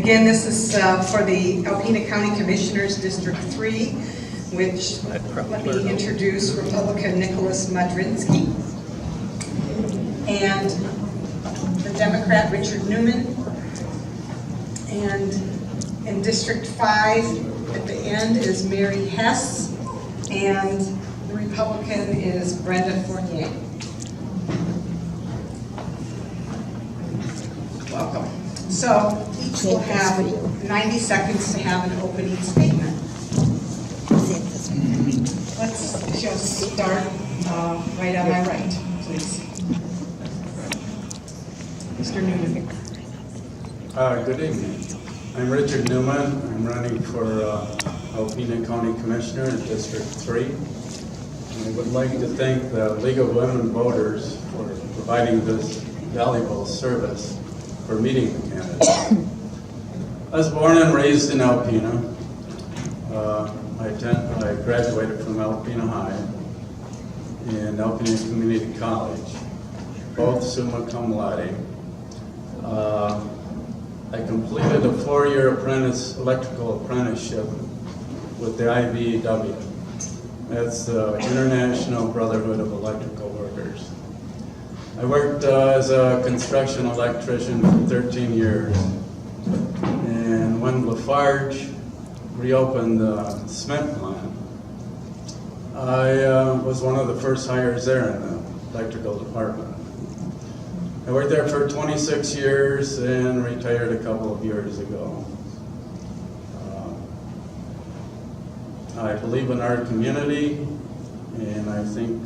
Again, this is for the Alpena County Commissioners, District 3, which, let me introduce Republican Nicholas Madrinsky, and the Democrat Richard Newman, and in District 5, at the end, is Mary Hess, and the Republican is Brenda Fournier. Welcome. So each will have 90 seconds to have an opening statement. Let's just start right on my right, please. Mr. Newman. Good evening. I'm Richard Newman. I'm running for Alpena County Commissioner in District 3. And I would like to thank the League of Women Voters for providing this valuable service for meeting the candidates. I was born and raised in Alpena. I graduated from Alpena High and Alpena Community College, both summa cum laude. I completed a 4-year electrical apprenticeship with the IBEW. That's the International Brotherhood of Electrical Workers. I worked as a construction electrician for 13 years. And when Lafarge reopened the cement plant, I was one of the first hires there in the electrical department. I worked there for 26 years and retired a couple of years ago. I believe in our community, and I think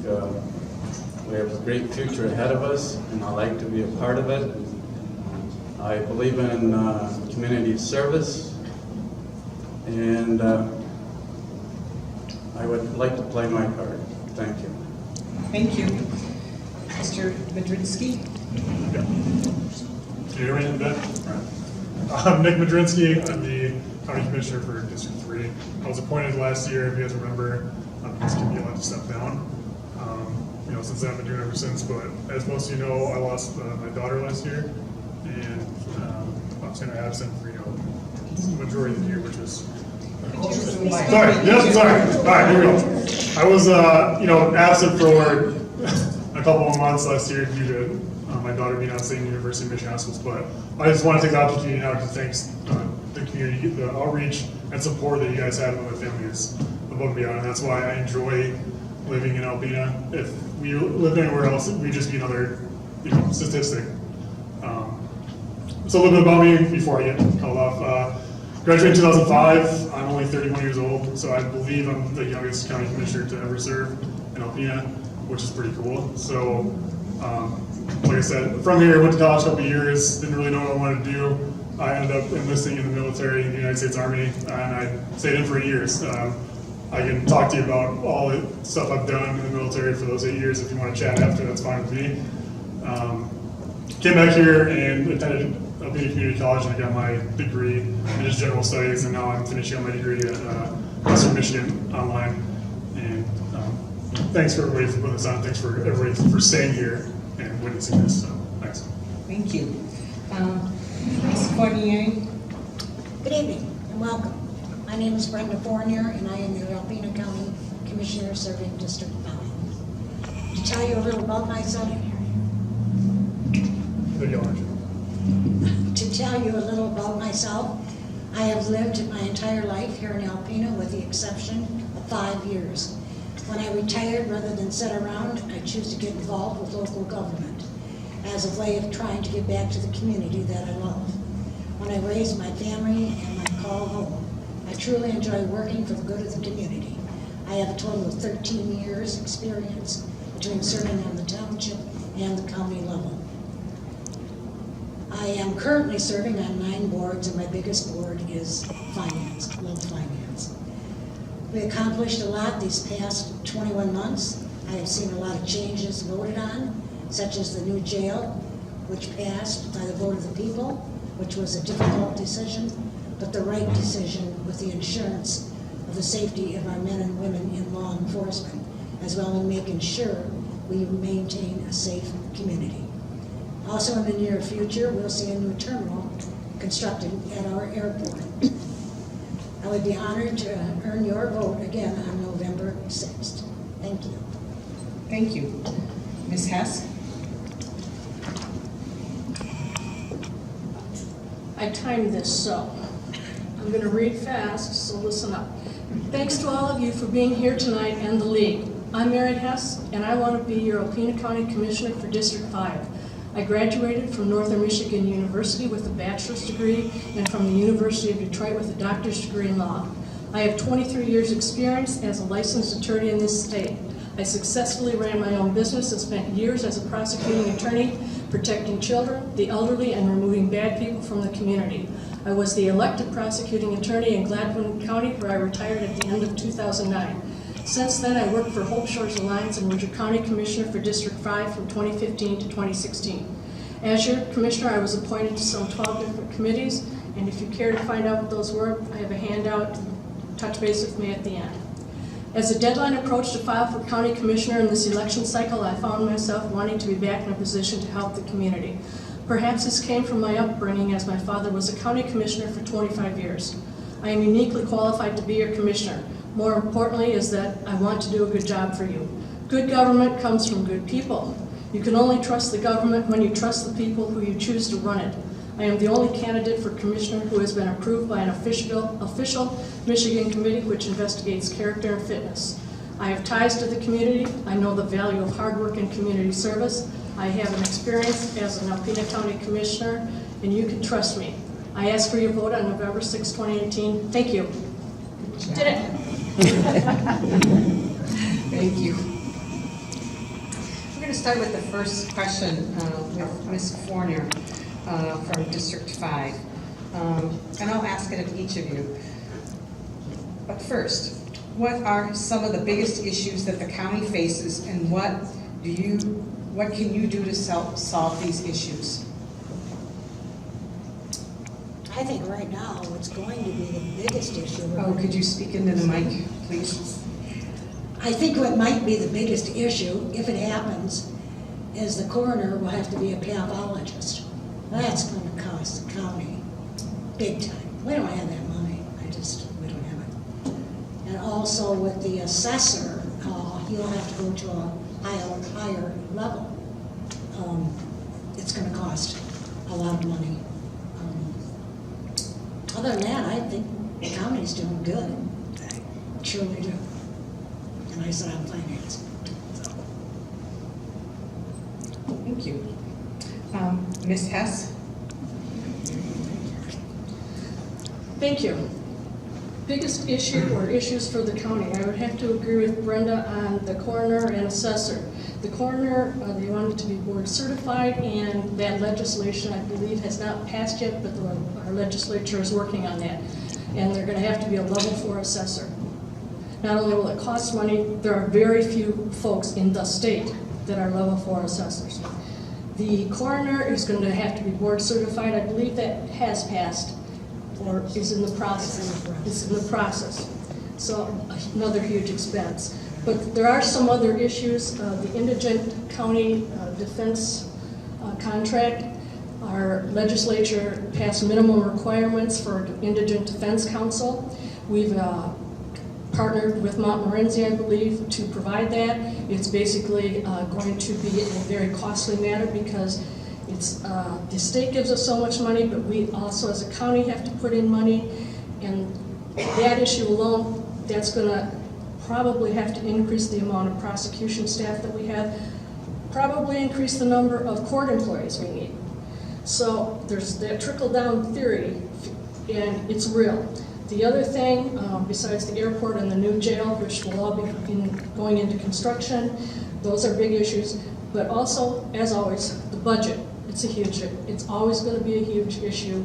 we have a great future ahead of us, and I like to be a part of it. I believe in community service, and I would like to play my part. Thank you. Thank you. Mr. Madrinsky. Yeah. Can you hear me in the back? I'm Nick Madrinsky. I'm the County Commissioner for District 3. I was appointed last year, if you guys remember, because Kim allowed to step down. Since then I've been doing it ever since, but as most of you know, I lost my daughter last year, and I was kind of absent for, the majority of the year, which was... Sorry, yes, sorry. All right, here we go. I was, absent for a couple of months last year due to my daughter being out studying University of Michigan Hospitals, but I just want to take the opportunity now to thank the community, the outreach and support that you guys have with my family is above and beyond, and that's why I enjoy living in Alpena. If we lived anywhere else, we'd just be another statistic. So a little bit about me before I get called off. Graduated in 2005. I'm only 31 years old, so I believe I'm the youngest county commissioner to ever serve in Alpena, which is pretty cool. So, like I said, from here, went to college a couple of years, didn't really know what I wanted to do. I ended up enlisting in the military in the United States Army, and I stayed in for 8 years. I can talk to you about all the stuff I've done in the military for those 8 years. If you want to chat after, that's fine with me. Came back here and attended Alpena Community College, and I got my degree in just general studies, and now I'm finishing up my degree at Western Michigan online. And thanks for everybody for putting this on. Thanks for everybody for staying here and witnessing this. So thanks. Thank you. Ms. Fournier. Good evening and welcome. My name is Brenda Fournier, and I am the Alpena County Commissioner serving District 5. To tell you a little about myself, I have lived my entire life here in Alpena with the exception of 5 years. When I retired, rather than sit around, I choose to get involved with local government as a way of trying to give back to the community that I love. When I raised my family and my call home, I truly enjoy working for the good of the community. I have a total of 13 years experience between serving on the township and the county level. I am currently serving on 9 boards, and my biggest board is finance, love finance. We accomplished a lot these past 21 months. I have seen a lot of changes voted on, such as the new jail, which passed by the vote of the people, which was a difficult decision, but the right decision with the insurance of the safety of our men and women in law enforcement, as well as making sure we maintain a safe community. Also in the near future, we'll see a new terminal constructed at our airport. I would be honored to earn your vote again on November 6th. Thank you. Thank you. Ms. Hess? I timed this, so I'm going to read fast, so listen up. Thanks to all of you for being here tonight and the league. I'm Mary Hess, and I want to be your Alpena County Commissioner for District 5. I graduated from Northern Michigan University with a bachelor's degree and from the University of Detroit with a doctor's degree in law. I have 23 years experience as a licensed attorney in this state. I successfully ran my own business and spent years as a prosecuting attorney, protecting children, the elderly, and removing bad people from the community. I was the elected prosecuting attorney in Gladwin County, where I retired at the end of 2009. Since then, I worked for Hope Shores Alliance and was your County Commissioner for District 5 from 2015 to 2016. As your Commissioner, I was appointed to some 12 different committees, and if you care to find out what those were, I have a handout. Touch base with me at the end. As the deadline approached to file for County Commissioner in this election cycle, I found myself wanting to be back in a position to help the community. Perhaps this came from my upbringing, as my father was a County Commissioner for 25 years. I am uniquely qualified to be your Commissioner. More importantly is that I want to do a good job for you. Good government comes from good people. You can only trust the government when you trust the people who you choose to run it. I am the only candidate for Commissioner who has been approved by an official Michigan committee which investigates character and fitness. I have ties to the community. I know the value of hard work and community service. I have an experience as an Alpena County Commissioner, and you can trust me. I ask for your vote on November 6, 2018. Thank you. Did it. Thank you. We're going to start with the first question with Ms. Fournier from District 5. And I'll ask it of each of you. But first, what are some of the biggest issues that the county faces, and what can you do to solve these issues? I think right now what's going to be the biggest issue. Oh, could you speak into the mic, please? I think what might be the biggest issue, if it happens, is the coroner will have to be a pathologist. That's going to cost the county big time. We don't have that money. We don't have it. And also with the assessor, he'll have to go to a higher level. It's going to cost a lot of money. Other than that, I think the county's doing good. I truly do. And I said I'm finance. So. Thank you. Ms. Hess? Thank you. Biggest issue or issues for the county, I would have to agree with Brenda on the coroner and assessor. The coroner, they wanted to be board certified, and that legislation, I believe, has not passed yet, but our legislature is working on that. And they're going to have to be a level 4 assessor. Not only will it cost money, there are very few folks in the state that are level 4 assessors. The coroner is going to have to be board certified. I believe that has passed or is in the process. It's in the process. So another huge expense. But there are some other issues. The indigent county defense contract, our legislature passed minimum requirements for indigent defense counsel. We've partnered with Montmorency, I believe, to provide that. It's basically going to be a very costly matter because it's the state gives us so much money, but we also as a county have to put in money, and that issue alone, that's going to probably have to increase the amount of prosecution staff that we have, probably increase the number of court employees we need. So there's that trickle-down theory, and it's real. The other thing, besides the airport and the new jail, which will all be going into construction, those are big issues. But also, as always, the budget. It's always going to be a huge issue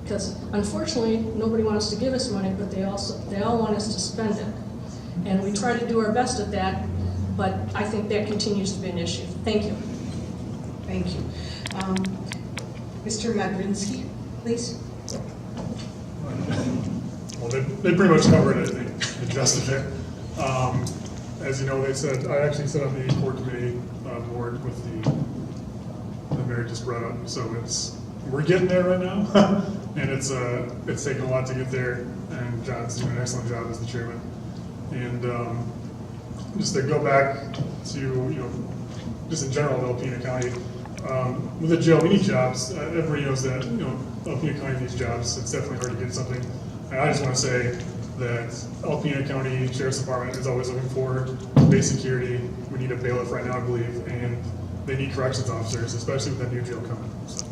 because unfortunately nobody wants to give us money, but they all want us to spend it. And we try to do our best at that, but I think that continues to be an issue. Thank you. Thank you. Mr. Madrinsky, please. Well, they pretty much covered it, I think, the gist of it. As you know, they said, I actually sit on the court committee board with the Mary just brought up, so it's we're getting there right now, and it's taken a lot to get there. And John's doing an excellent job as the chairman. And just to go back to just in general, Alpena County, with the jail, we need jobs. Everybody knows that Alpena County needs jobs. It's definitely hard to get something. And I just want to say that Alpena County Sheriff's Department is always looking for base security. We need a bailiff right now, I believe, and they need corrections officers, especially with that new jail coming. So.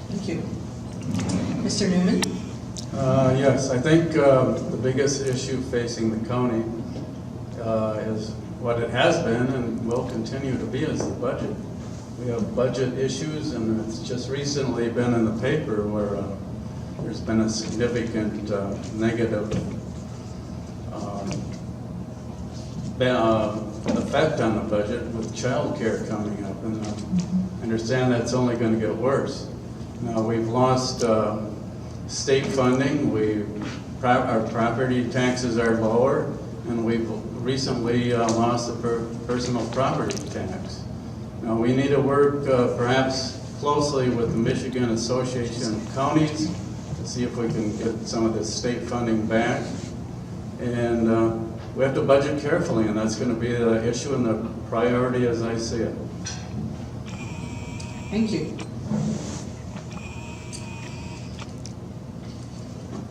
Thank you. Mr. Newman? Yes, I think the biggest issue facing the county is what it has been and will continue to be is the budget. We have budget issues, and it's just recently been in the paper where there's been a significant negative effect on the budget with child care coming up, and I understand that's only going to get worse. Now, we've lost state funding, our property taxes are lower, and we've recently lost the personal property tax. Now, we need to work perhaps closely with the Michigan Association of Counties to see if we can get some of this state funding back. And we have to budget carefully, and that's going to be the issue and the priority as I see it. Thank you.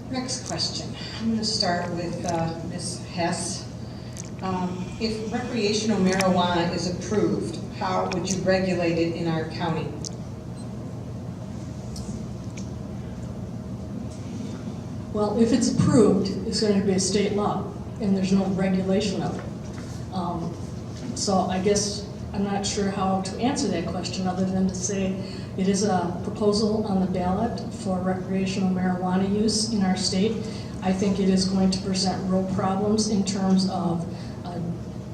Next question. I'm going to start with Ms. Hess. If recreational marijuana is approved, how would you regulate it in our county? Well, if it's approved, it's going to be a state law, and there's no regulation of it. So I guess I'm not sure how to answer that question other than to say it is a proposal on the ballot for recreational marijuana use in our state. I think it is going to present real problems in terms of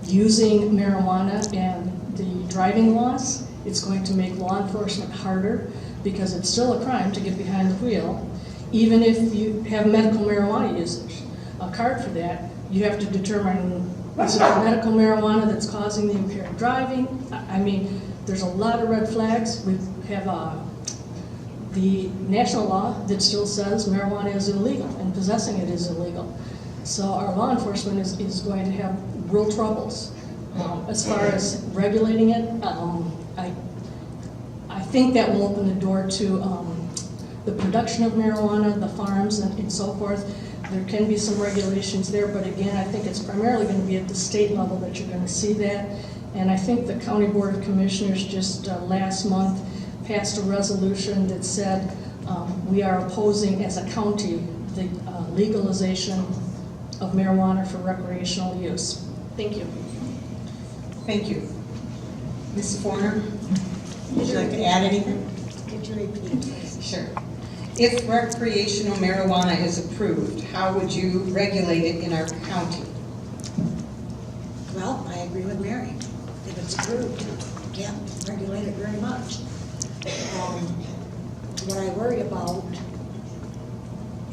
using marijuana and the driving laws. It's going to make law enforcement harder because it's still a crime to get behind the wheel. Even if you have medical marijuana usage, a card for that, you have to determine is it medical marijuana that's causing the impaired driving. I mean, there's a lot of red flags. We have the national law that still says marijuana is illegal and possessing it is illegal. So our law enforcement is going to have real troubles. As far as regulating it, I think that will open the door to the production of marijuana, the farms, and so forth. There can be some regulations there, but again, I think it's primarily going to be at the state level that you're going to see that. And I think the County Board of Commissioners just last month passed a resolution that said we are opposing as a county the legalization of marijuana for recreational use. Thank you. Thank you. Ms. Forner, would you like to add anything? Could you repeat, please? Sure. If recreational marijuana is approved, how would you regulate it in our county? Well, I agree with Mary. If it's approved, you can't regulate it very much. What I worry about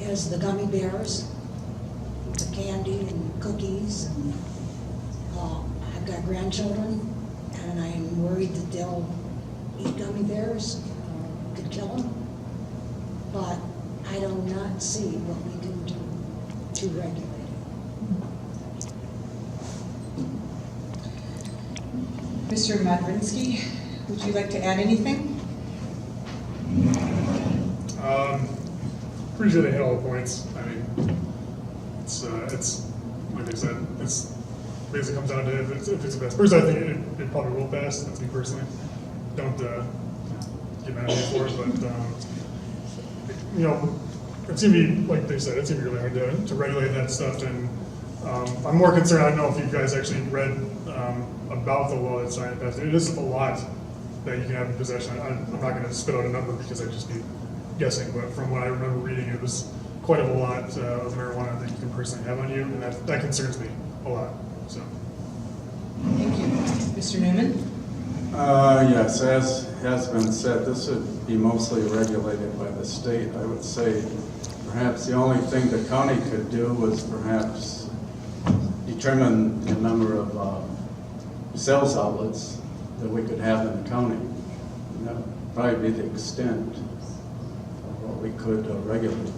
is the gummy bears, the candy and cookies, and I've got grandchildren, and I'm worried that they'll eat gummy bears, could kill them. But I do not see what we can do to regulate it. Mr. Madrinsky, would you like to add anything? Pretty sure they hit all the points. I mean, it's like I said, it's basically comes down to if it's the best. Personally, I think it probably will pass. That's me personally. Don't get mad at me for it, but it's gonna be like they said. It's gonna be really hard to regulate that stuff. And I'm more concerned. I don't know if you guys actually read about the law that's trying to pass. It is a lot that you can have in possession. I'm not going to spit out a number because I'd just be guessing, but from what I remember reading, it was quite a lot of marijuana that you can personally have on you, and that concerns me a lot. So. Thank you. Mr. Newman? Yes, as has been said, this would be mostly regulated by the state. I would say perhaps the only thing the county could do was perhaps determine the number of sales outlets that we could have in the county. probably be the extent of what we could regulate.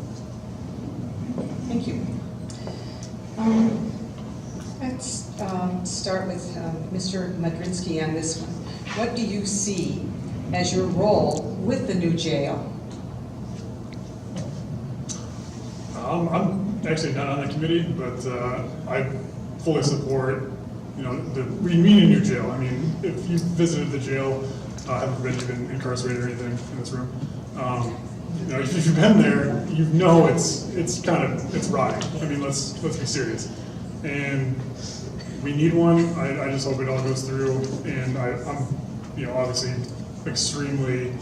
Thank you. Let's start with Mr. Madrinsky on this one. What do you see as your role with the new jail? I'm actually not on the committee, but I fully support, we need a new jail. I mean, if you've visited the jail, haven't forbid you've been incarcerated or anything in this room, if you've been there, it's rotting. I mean, let's be serious. And we need one. I just hope it all goes through. And I'm, obviously extremely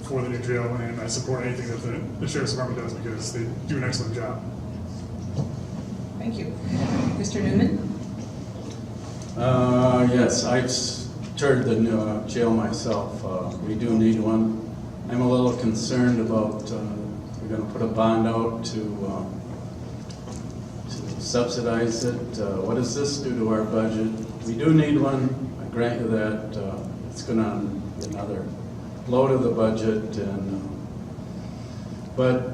for the new jail, and I support anything that the Sheriff's Department does because they do an excellent job. Thank you. Mr. Newman? Yes, I've toured the new jail myself. We do need one. I'm a little concerned about, we're going to put a bond out to subsidize it. What does this do to our budget? We do need one. I grant you that. It's going to be another blow to the budget, but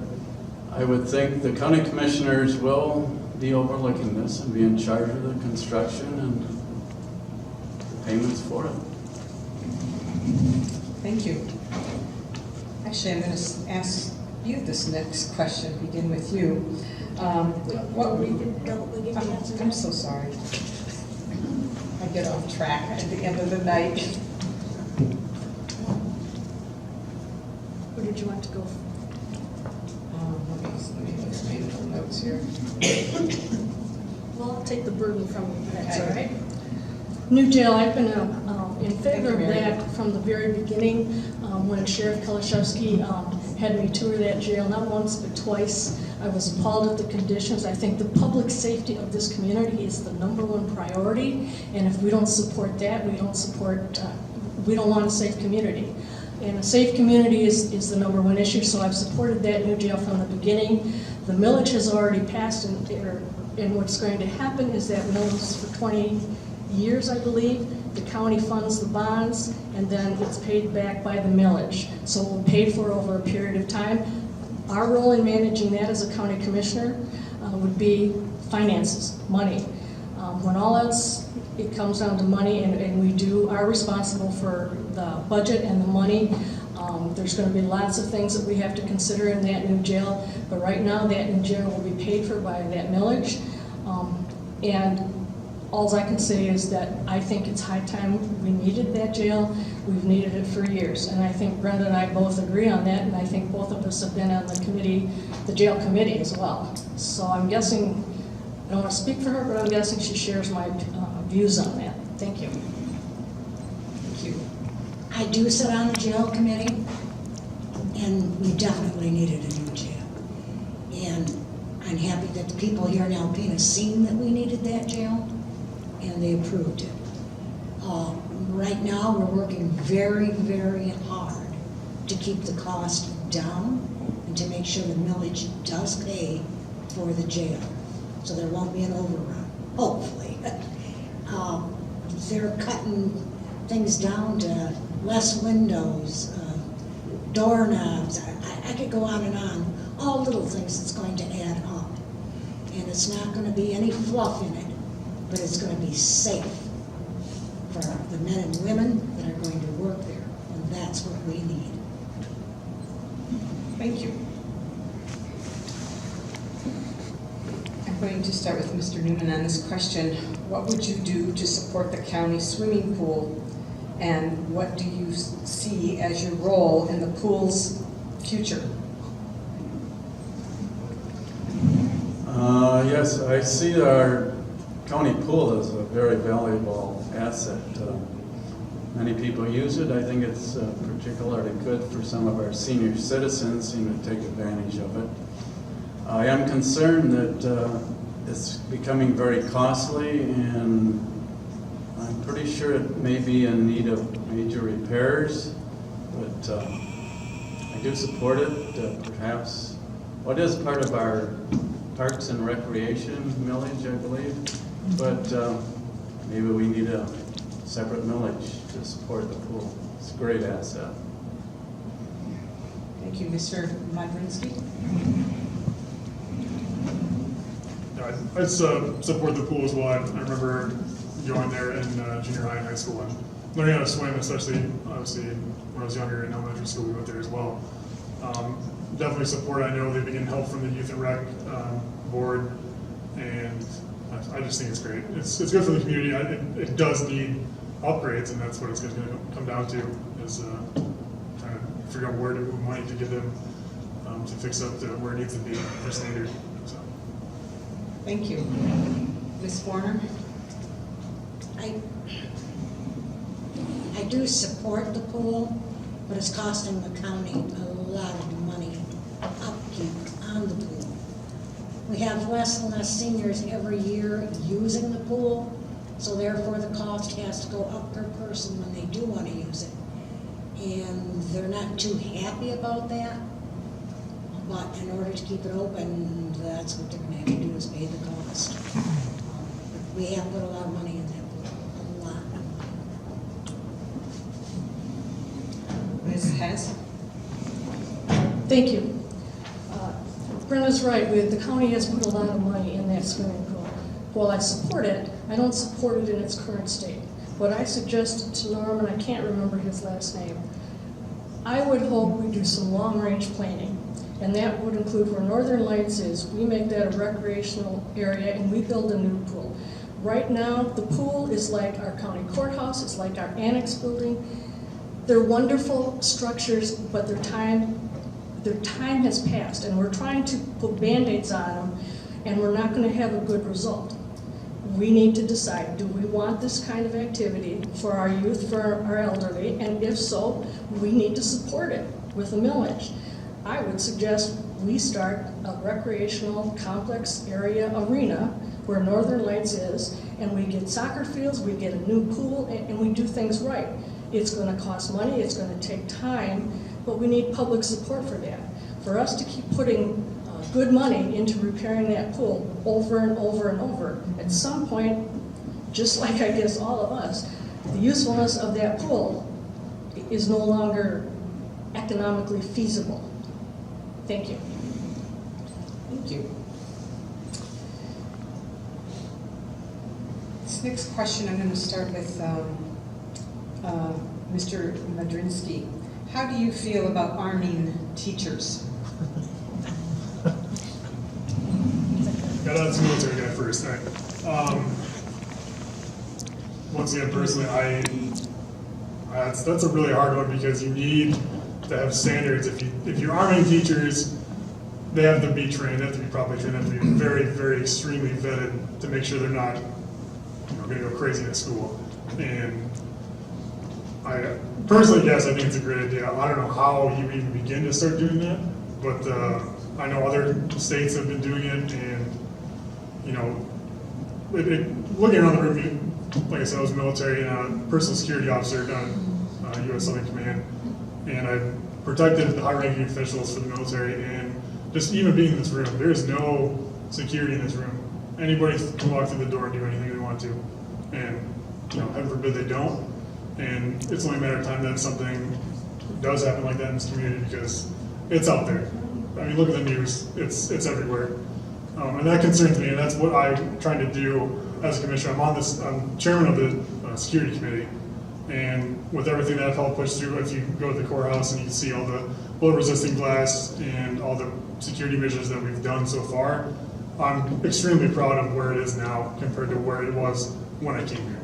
I would think the county commissioners will be overlooking this and be in charge of the construction and the payments for it. Thank you. Actually, I'm going to ask you this next question, begin with you. I'm so sorry. I get off track at the end of the night. Where did you want to go? Let me look at my little notes here. Well, I'll take the burden from you, if that's all Okay. right. New jail, I've been in Thank favor you, of Mary. that from the very beginning, when Sheriff Kalashevsky had me tour that jail, not once but twice. I was appalled at the conditions. I think the public safety of this community is the #1 priority, and if we don't support that, we don't want a safe community. And a safe community is the #1 issue, so I've supported that new jail from the beginning. The millage has already passed, and what's going to happen is that millage for 20 years, I believe. The county funds the bonds, and then it's paid back by the millage. So we'll pay for over a period of time. Our role in managing that as a county commissioner would be finances, money. When all else, it comes down to money, and we are responsible for the budget and the money. There's going to be lots of things that we have to consider in that new jail, but right now that new jail will be paid for by that millage. And all I can say is that I think it's high time we needed that jail. We've needed it for years, and I think Brenda and I both agree on that, and I think both of us have been on the committee, the jail committee as well. So I'm guessing, I don't want to speak for her, but I'm guessing she shares my views on that. Thank you. Thank you. I do sit on the jail committee, and we definitely needed a new jail. And I'm happy that the people here in Alpena seen that we needed that jail, and they approved it. Right now, we're working very, very hard to keep the cost down and to make sure the millage does pay for the jail, so there won't be an overrun, hopefully. They're cutting things down to less windows, doorknobs. I could go on and on. All little things that's going to add up. And it's not going to be any fluff in it, but it's going to be safe for the men and women that are going to work there. And that's what we need. Thank you. I'm going to start with Mr. Newman on this question. What would you do to support the county swimming pool? And what do you see as your role in the pool's future? Yes, I see our county pool as a very valuable asset. Many people use it. I think it's particularly good for some of our senior citizens seem to take advantage of it. I am concerned that it's becoming very costly, and I'm pretty sure it may be in need of major repairs, but I do support it. Perhaps what is part of our Parks and Recreation millage, I believe, but maybe we need a separate millage to support the pool. It's a great asset. Thank you. Mr. Madrinsky? Yeah, I'd support the pool as well. I remember going there in junior high and high school and learning how to swim, especially obviously when I was younger in elementary school, we went there as well. Definitely support. I know they've been getting help from the Youth and Rec board, and I just think it's great. It's good for the community. It does need upgrades, and that's what it's going to come down to, is trying to figure out where to move money to get them to fix up to where it needs to be for standard. So. Thank you. Ms. Warner? I do support the pool, but it's costing the county a lot of money upkeep on the pool. We have less and less seniors every year using the pool, so therefore the cost has to go up per person when they do want to use it. And they're not too happy about that, but in order to keep it open, that's what they're going to have to do, is pay the cost. We have put a lot of money in that pool, a lot of money. Ms. Hess? Thank you. Brenda's right, the county has put a lot of money in that swimming pool. While I support it, I don't support it in its current state. What I suggested to Norm, and I can't remember his last name, I would hope we do some long-range planning, and that would include where Northern Lights is. We make that a recreational area and we build a new pool. Right now, the pool is like our county courthouse, it's like our annex building. They're wonderful structures, but their time has passed, and we're trying to put Band-Aids on them, and we're not going to have a good result. We need to decide, do we want this kind of activity for our youth, for our elderly, and if so, we need to support it with a millage. I would suggest we start a recreational complex area arena where Northern Lights is, and we get soccer fields, we get a new pool, and we do things right. It's going to cost money, it's going to take time, but we need public support for that. For us to keep putting good money into repairing that pool over and over and over, at some point, just like I guess all of us, the usefulness of that pool is no longer economically feasible. Thank you. Thank you. This next question, I'm going to start with Mr. Madrinsky. How do you feel about arming teachers? Got out as a military guy first. All right. Once again, personally, that's a really hard one, because you need to have standards. If you're arming teachers, they have to be trained, they have to be properly trained, they have to be very, very extremely vetted to make sure they're not, going to go crazy at school. And I personally, yes, I think it's a great idea. I don't know how you even begin to start doing that, but I know other states have been doing it, and looking around the room, like I said, I was military and a personal security officer down at U.S. Southern Command, and I protected the high-ranking officials for the military. And just even being in this room, there is no security in this room. Anybody can walk through the door and do anything they want to, and heaven forbid they don't. And it's only a matter of time that something does happen like that in this community, because it's out there. I mean, look at the news; it's everywhere. And that concerns me, and that's what I'm trying to do as a commissioner. I'm chairman of the security committee, and with everything that I've helped push through, if you go to the courthouse and you can see all the bullet-resistant glass and all the security measures that we've done so far, I'm extremely proud of where it is now compared to where it was when I came here.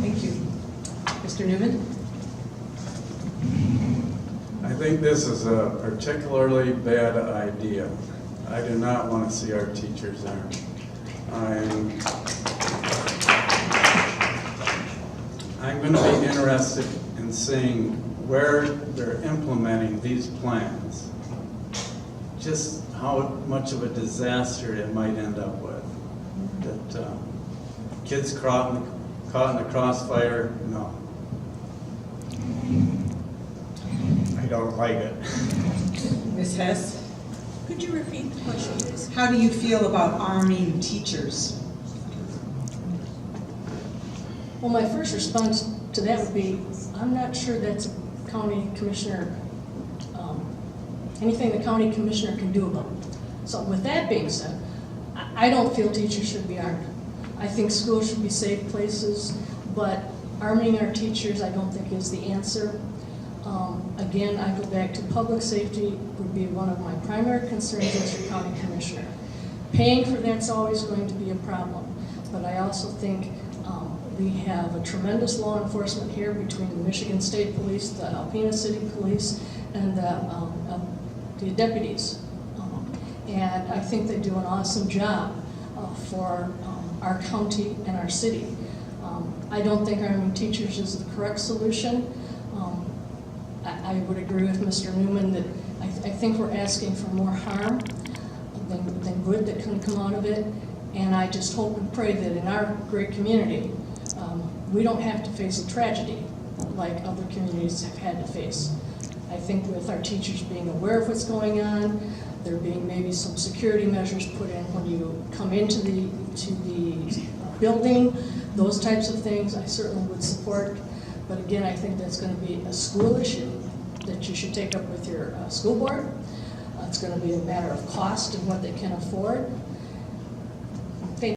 Thank you. Mr. Newman? I think this is a particularly bad idea. I do not want to see our teachers armed. I'm going to be interested in seeing where they're implementing these plans, just how much of a disaster it might end up with. That kids caught in the crossfire, no. I don't like it. Ms. Hess? Could you repeat the question, please? How do you feel about arming teachers? Well, my first response to that would be, I'm not sure that's a county commissioner, anything the county commissioner can do about it. So with that being said, I don't feel teachers should be armed. I think schools should be safe places, but arming our teachers I don't think is the answer. Again, I go back to public safety would be one of my primary concerns as your county commissioner. Paying for that's always going to be a problem, but I also think we have a tremendous law enforcement here between the Michigan State Police, the Alpena City Police, and the deputies. And I think they do an awesome job for our county and our city. I don't think arming teachers is the correct solution. I would agree with Mr. Newman that I think we're asking for more harm than good that can come out of it. And I just hope and pray that in our great community, we don't have to face a tragedy like other communities have had to face. I think with our teachers being aware of what's going on, there being maybe some security measures put in when you come into the building, those types of things I certainly would support. But again, I think that's going to be a school issue that you should take up with your school board. It's going to be a matter of cost and what they can afford.